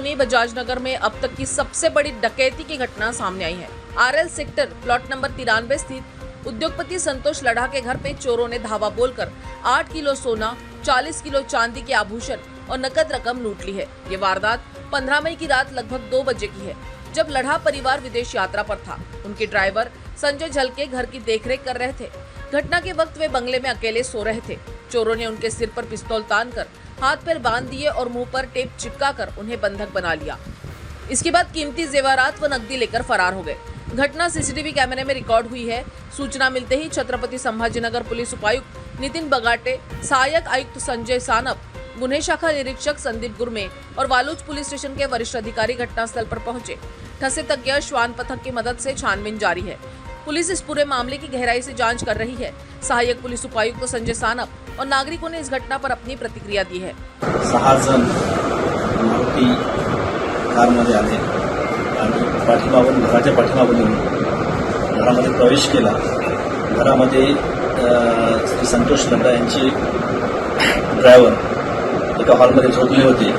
Colony Bajaj Nagar में अब तक की सबसे बड़ी डकैती की घटना सामने आई है। आरएल सेक्टर प्लॉट नंबर 93 स्थित उद्योगपति संतोष लढ़ा के घर पे चोरों ने धावा बोलकर 8 किलो सोना, 40 किलो चांदी के आभूषण और नकद रकम लूट ली है। ये वारदात 15 मई की रात लगभग 2 बजे की है, जब लढ़ा परिवार विदेश यात्रा पर था। उनके ड्राइवर संजय झलके घर की देखरेख कर रहे थे। घटना के वक्त वे बंगले में अकेले सो रहे थे। चोरों ने उनके सिर पर पिस्तौल तानकर हाथ पैर बांध दिए और मुंह पर टेप चिपकाकर उन्हें बंधक बना लिया। इसके बाद कीमती जेवरात व नकदी लेकर फरार हो गए। घटना सीसीटीवी कैमरे में रिकॉर्ड हुई है। सूचना मिलते ही छत्रपति संभाजीनगर पुलिस उपायुक्त नितिन बगाटे, सहायक आयुक्त संजय सानप, गुन्हे शाखा निरीक्षक संदीप गुरमे और वालूज पुलिस स्टेशन के वरिष्ठ अधिकारी घटनास्थल पर पहुंचे। ठसे तज्ञ श्वान पथक की मदद से छानबीन जारी है। पुलिस इस पूरे मामले की गहराई से जांच कर रही है। सहायक पुलिस उपायुक्त संजय सानप और नागरिकों ने इस घटना पर अपनी प्रतिक्रिया दी है। 6 जण मारुती कारमध्ये आले आणि घराच्या पाठीमागून घरामध्ये प्रवेश केला। घरामध्ये श्री संतोष लड्डा यांचे ड्रायव्हर एका हॉलमध्ये झोपले होते।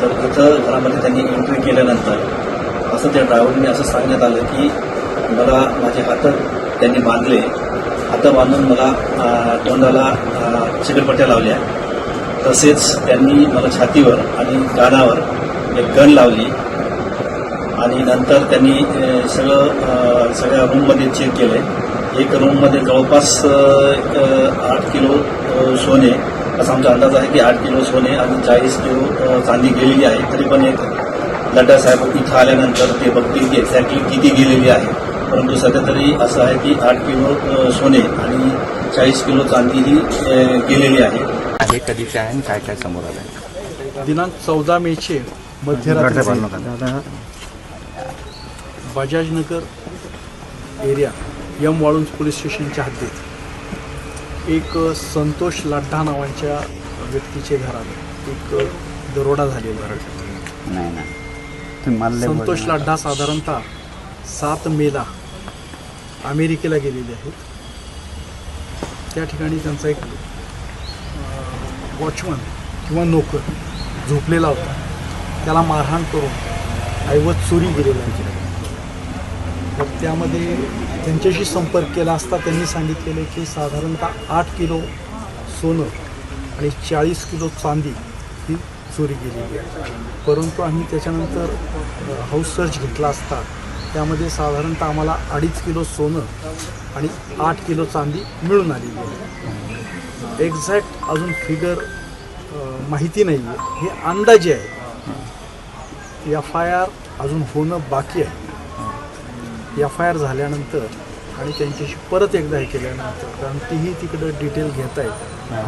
तर इथं घरामध्ये त्यांनी एंट्री केल्यानंतर असं त्या ड्रायव्हरने असं सांगण्यात आलं की मला माझे हात त्यांनी बांधले, हात बांधून मला तोंडाला चिकटपट्ट्या लावल्या। तसेच त्यांनी मला छातीवर आणि कानावर एक गन लावली आणि नंतर त्यांनी सगळ्या रूममध्ये चेक केले। एक रूममध्ये जवळपास 8 किलो सोने असा आमचा अंदाज आहे की 8 किलो सोने आणि 40 किलो चांदी गेलेली आहे। तरी पण एक लड्डा साहेब इथं आल्यानंतर ते बघतील की एक्झॅक्टली किती गेलेली आहे, परंतु सध्या तरी असं आहे की 8 किलो सोने आणि 40 किलो चांदी ही गेलेली आहे। कधीचे आहे आणि काय काय समोर आलं? दिनांक 14 मेचे मध्यरात्री Bajajnagar area M Waluj police स्टेशनच्या हद्दीत एक संतोष लड्डा नावाच्या व्यक्तीचे घरात एक दरोडा झालेला आहे। नाही संतोष लड्डा साधारणतः 7 मेला अमेरिकेला गेलेले आहेत। त्या ठिकाणी त्यांचा एक वॉचमन किंवा नोकर झोपलेला होता। त्याला मारहाण करून ऐवज चोरी केलेला आहे। तर त्यामध्ये त्यांच्याशी संपर्क केला असता त्यांनी सांगितलेले की साधारणतः 8 किलो सोनं आणि 40 किलो चांदी ही चोरी केलेली आहे। परंतु आम्ही त्याच्यानंतर हाऊस सर्च घेतला असता त्यामध्ये साधारणतः आम्हाला 2.5 किलो सोनं आणि 8 किलो चांदी मिळून आलेली आहे। एक्झॅक्ट अजून फिगर माहिती नाही आहे, हे अंदाजे आहे। FIR अजून होणं बाकी आहे। FIR झाल्यानंतर आणि त्यांच्याशी परत एकदा हे केल्यानंतर, कारण तीही तिकडं डिटेल घेत आहेत,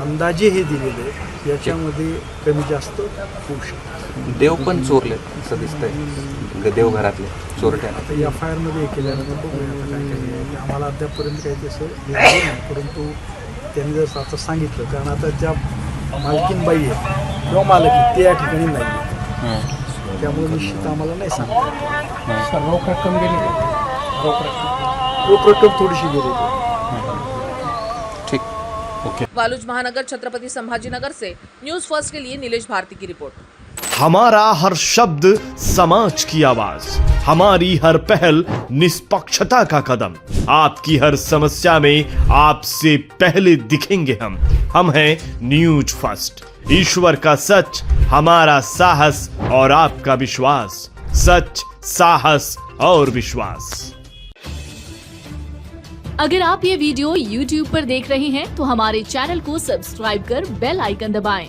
अंदाजे हे दिलेले याच्यामध्ये कमी जास्त होऊ शकतं। देव पण चोरले असं दिसतंय, देवघरातले चोरट्या। आता FIR मध्ये हे केल्यानंतर बघूया काय काय। आम्हाला अद्यापर्यंत काही तसं दिसलं नाही, परंतु त्यांनी जर आता सांगितलं, कारण आता ज्या मालकीनबाई आहे किंवा मालक आहे ते या ठिकाणी नाही आहेत, त्यामुळे निश्चित आम्हाला नाही सांगता। रोख रक्कम गेली, रोख रक्कम थोडीशी गेली। ठीक, ओके। वालूज महानगर छत्रपति संभाजीनगर से न्यूज फर्स्ट के लिए नीलेश भारती की रिपोर्ट। हमारा हर शब्द समाज की आवाज, हमारी हर पहल निष्पक्षता का कदम। आपकी हर समस्या में आपसे पहले दिखेंगे हम हैं न्यूज फर्स्ट। ईश्वर का सच, हमारा साहस और आपका विश्वास। सच, साहस और विश्वास। अगर आप ये वीडियो YouTube पर देख रहे हैं तो हमारे चैनल को सब्सक्राइब कर बेल आइकन दबाएं।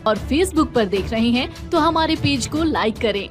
और Facebook पर देख रहे हैं तो हमारे पेज को लाइक करें।